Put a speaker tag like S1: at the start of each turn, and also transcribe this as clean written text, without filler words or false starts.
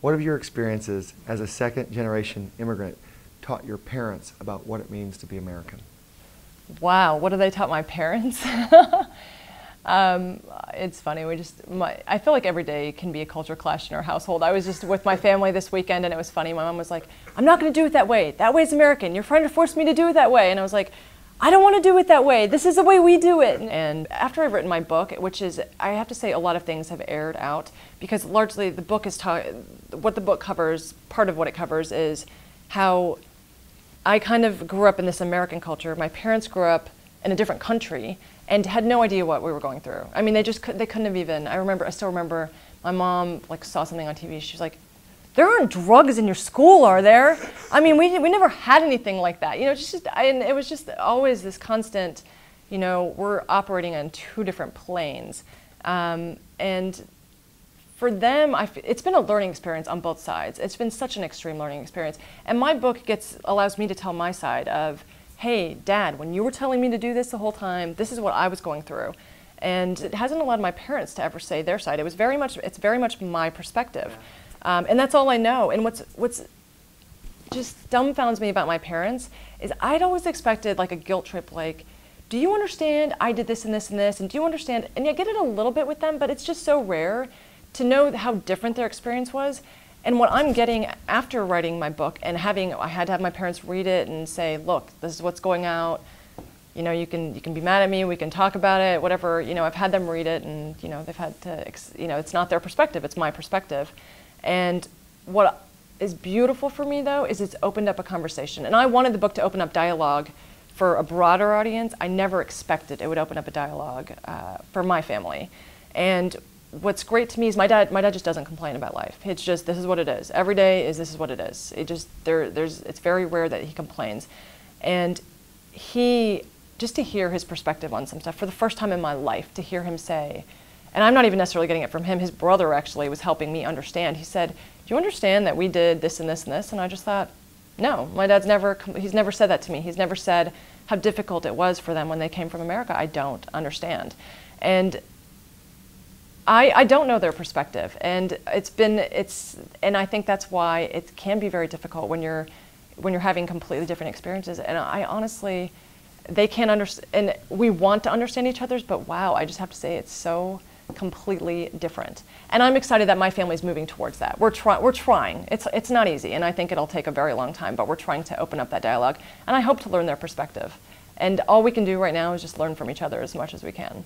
S1: What have your experiences as a second-generation immigrant taught your parents about what it means to be American?
S2: Wow, what have they taught my parents? It's funny, I feel like every day can be a culture clash in our household. I was just with my family this weekend and it was funny. My mom was like, I'm not going to do it that way. That way's American. You're trying to force me to do it that way. And I was like, I don't want to do it that way. This is the way we do it. And after I've written my book, which is, I have to say a lot of things have aired out because largely the book is what the book covers, part of what it covers is how I kind of grew up in this American culture. My parents grew up in a different country and had no idea what we were going through. I mean, they couldn't have even, I still remember my mom saw something on TV. She was like, there aren't drugs in your school, are there? I mean, we never had anything like that. You know, and it was just always this constant, you know, we're operating on two different planes. And for them, it's been a learning experience on both sides. It's been such an extreme learning experience. And my book allows me to tell my side of, hey, Dad, when you were telling me to do this the whole time, this is what I was going through. And it hasn't allowed my parents to ever say their side. It's very much my perspective. And that's all I know. And what's just dumbfounds me about my parents is I'd always expected like a guilt trip, like, do you understand I did this and this and this? And do you understand? And I get it a little bit with them, but it's just so rare to know how different their experience was. And what I'm getting after writing my book and I had to have my parents read it and say, look, this is what's going out. You know, you can be mad at me, we can talk about it, whatever. You know, I've had them read it and, you know, they've had to, you know, it's not their perspective, it's my perspective. And what is beautiful for me, though, is it's opened up a conversation. And I wanted the book to open up dialogue for a broader audience. I never expected it would open up a dialogue for my family. And what's great to me is my dad just doesn't complain about life. It's just, this is what it is. Every day this is what it is. It just, it's very rare that he complains. And just to hear his perspective on some stuff, for the first time in my life, to hear him say, and I'm not even necessarily getting it from him, his brother actually was helping me understand. He said, do you understand that we did this and this and this? And I just thought, no, my dad's he's never said that to me. He's never said how difficult it was for them when they came from America. I don't understand. And I don't know their perspective. And and I think that's why it can be very difficult when you're having completely different experiences. And I honestly, they can't understand, and we want to understand each other's, but wow, I just have to say it's so completely different. And I'm excited that my family's moving towards that. We're trying. It's not easy, and I think it'll take a very long time, but we're trying to open up that dialogue, and I hope to learn their perspective. And all we can do right now is just learn from each other as much as we can.